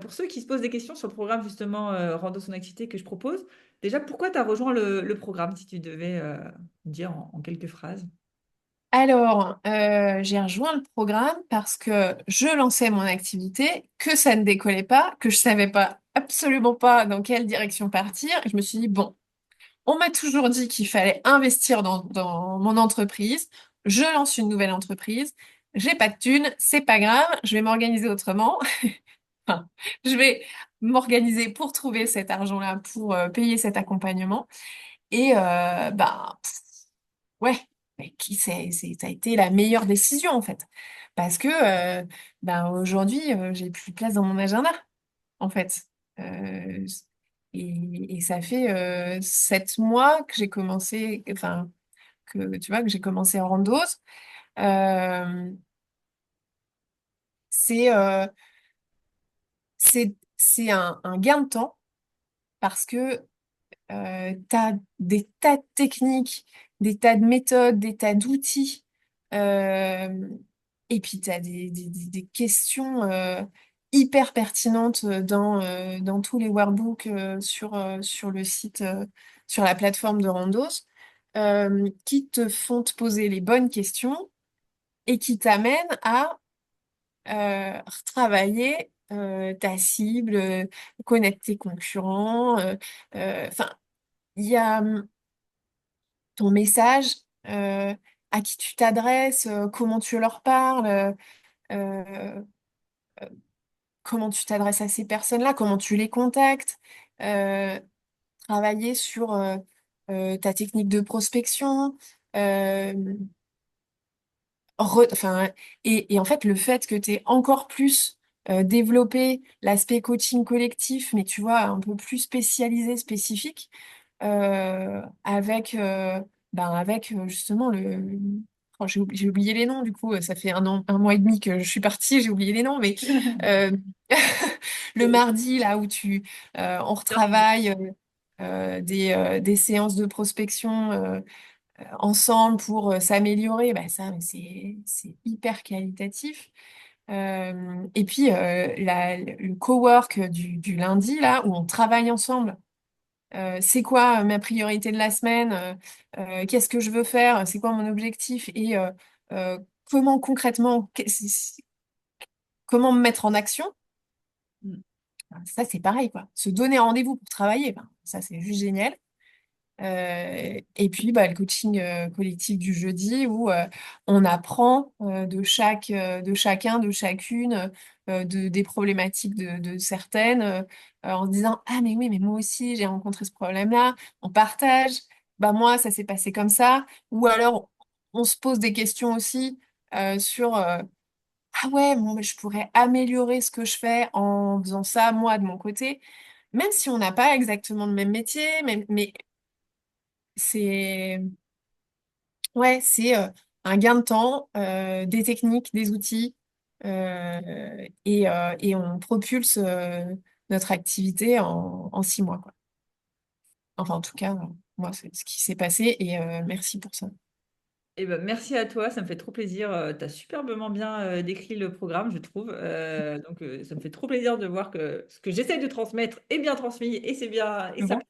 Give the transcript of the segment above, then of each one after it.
Pour ceux qui se posent des questions sur le programme, justement, Rando son activité que je propose, déjà, pourquoi tu as rejoint le programme, si tu devais dire en quelques phrases? Alors, j'ai rejoint le programme parce que je lançais mon activité, que ça ne décollait pas, que je savais pas absolument pas dans quelle direction partir. Et je me suis dit, bon, on m'a toujours dit qu'il fallait investir dans mon entreprise. Je lance une nouvelle entreprise. J'ai pas de thunes, c'est pas grave, je vais m'organiser autrement. Enfin, je vais m'organiser pour trouver cet argent-là, pour payer cet accompagnement. Et ouais, mais ça a été la meilleure décision en fait. Parce que aujourd'hui, j'ai plus de place dans mon agenda, en fait. Euh, et ça fait 7 mois que j'ai commencé, enfin, que tu vois, que j'ai commencé en randose. Euh, c'est c'est un gain de temps parce que tu as des tas de techniques, des tas de méthodes, des tas d'outils. euh, et puis, tu as des questions hyper pertinentes dans tous les workbooks sur le site, sur la plateforme de Randos, qui te font te poser les bonnes questions et qui t'amènent à retravailler ta cible, connaître tes concurrents. Enfin, il y a ton message, euh, à qui tu t'adresses, comment tu leur parles, euh, comment tu t'adresses à ces personnes-là, comment tu les contactes, euh, travailler sur ta technique de prospection, euh, enfin, et en fait, le fait que tu aies encore plus développé l'aspect coaching collectif, mais tu vois, un peu plus spécialisé, spécifique, avec justement oh, j'ai oublié les noms, du coup, ça fait 1 mois et demi que je suis partie, j'ai oublié les noms, mais euh, le mardi, là où on retravaille des séances de prospection. Ensemble pour s'améliorer, bah ça, mais c'est hyper qualitatif. Et puis, le cowork du lundi, là, où on travaille ensemble. C'est quoi ma priorité de la semaine? Qu'est-ce que je veux faire? C'est quoi mon objectif? Et euh, comment concrètement, comment me mettre en action? Ça, c'est pareil, quoi. Se donner rendez-vous pour travailler, ben, ça, c'est juste génial. Et puis le coaching collectif du jeudi où on apprend de chacun, de chacune, des problématiques de certaines, en se disant, ah mais oui, mais moi aussi j'ai rencontré ce problème-là, on partage, bah moi ça s'est passé comme ça, ou alors on se pose des questions aussi sur ah ouais, bon, mais je pourrais améliorer ce que je fais en faisant ça moi de mon côté, même si on n'a pas exactement le même métier, mais c'est c'est un gain de temps, des techniques, des outils, et on propulse notre activité en 6 mois, quoi. Enfin, en tout cas, moi, c'est ce qui s'est passé et merci pour ça. Eh ben, merci à toi, ça me fait trop plaisir. Tu as superbement bien décrit le programme, je trouve. Ça me fait trop plaisir de voir que ce que j'essaie de transmettre est bien transmis et c'est bien et C'est ça. bon.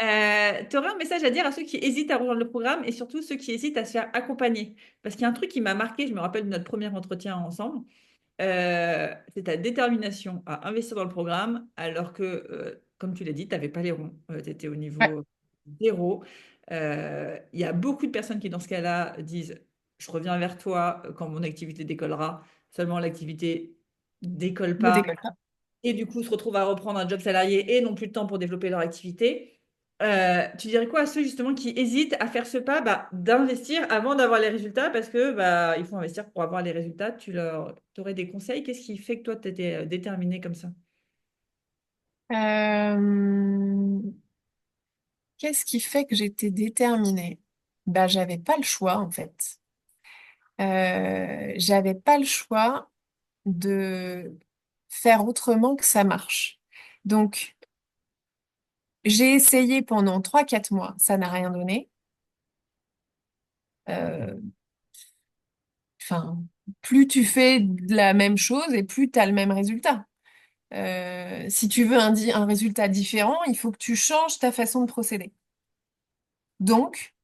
Tu aurais un message à dire à ceux qui hésitent à rejoindre le programme et surtout ceux qui hésitent à se faire accompagner. Parce qu'il y a un truc qui m'a marqué, je me rappelle de notre premier entretien ensemble, c'est ta détermination à investir dans le programme alors que, comme tu l'as dit, tu n'avais pas les ronds, tu étais au Ouais, niveau zéro. Il y a beaucoup de personnes qui, dans ce cas-là, disent, je reviens vers toi quand mon activité décollera, seulement l'activité décolle ne pas décolle pas. et du coup se retrouvent à reprendre un job salarié et n'ont plus le temps pour développer leur activité. Tu dirais quoi à ceux justement qui hésitent à faire ce pas bah, d'investir avant d'avoir les résultats parce que bah, il faut investir pour avoir les résultats. Tu aurais des conseils? Qu'est-ce qui fait que toi, tu étais déterminé comme ça? Euh, Qu'est-ce qui fait que j'étais déterminée? Bah, j'avais pas le choix, en fait. J'avais pas le choix de faire autrement que ça marche. Donc, j'ai essayé pendant 3 4 mois, ça n'a rien donné. Euh, Enfin, plus tu fais de la même chose et plus tu as le même résultat. Si tu veux un résultat différent, il faut que tu changes ta façon de procéder. Donc,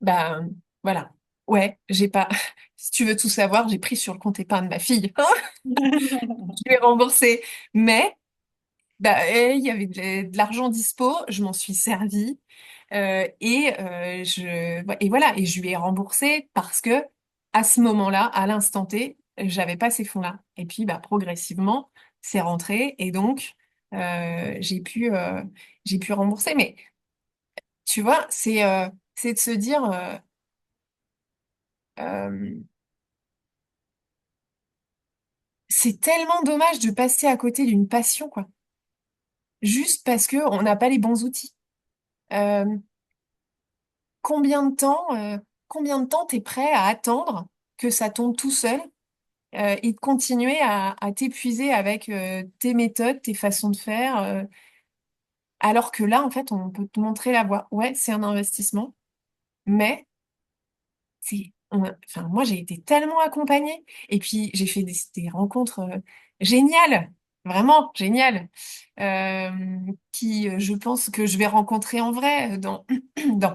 ben voilà. Ouais, j'ai pas. Si tu veux tout savoir, j'ai pris sur le compte épargne de ma fille. Je l'ai remboursé. Mais bah, il y avait de l'argent dispo, je m'en suis servie. Et voilà, et je lui ai remboursé parce que à ce moment-là, à l'instant T, j'avais pas ces fonds-là. Et puis bah, progressivement, c'est rentré et donc j'ai pu rembourser. Mais tu vois, c'est de se dire euh, c'est tellement dommage de passer à côté d'une passion, quoi, juste parce que on n'a pas les bons outils. Euh, combien de temps, combien de temps t'es prêt à attendre que ça tombe tout seul et de continuer à t'épuiser avec tes méthodes, tes façons de faire, alors que là, en fait, on peut te montrer la voie. Ouais, c'est un investissement, mais enfin, moi, j'ai été tellement accompagnée et puis j'ai fait des rencontres géniales, vraiment géniales, euh, qui, je pense que je vais rencontrer en vrai dans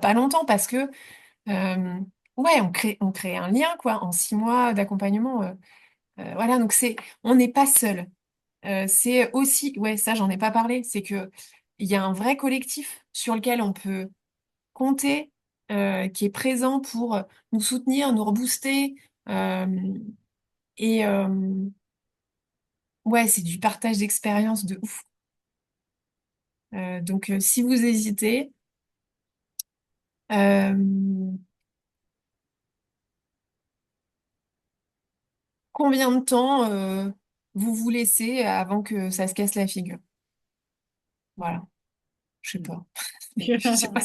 pas longtemps parce que Euh, ouais, on crée un lien, quoi, en 6 mois d'accompagnement. Voilà, donc on n'est pas seul. C'est aussi, ouais, ça, j'en ai pas parlé, c'est que il y a un vrai collectif sur lequel on peut compter, qui est présent pour nous soutenir, nous rebooster. euh, et ouais, c'est du partage d'expérience de ouf. Donc, si vous hésitez, euh, combien de temps vous vous laissez avant que ça se casse la figure? Voilà. Je sais pas. Je sais pas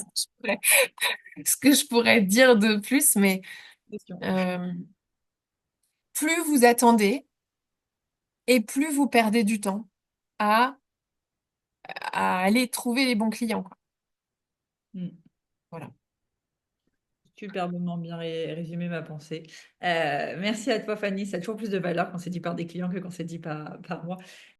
ce que je pourrais dire de plus, mais Question. euh, plus vous attendez et plus vous perdez du temps à, à aller trouver les bons clients, quoi. Mm. Voilà. Superbement bien résumé ma pensée. Merci à toi, Fanny. Ça a toujours plus de valeur quand c'est dit par des clients que quand c'est dit par moi.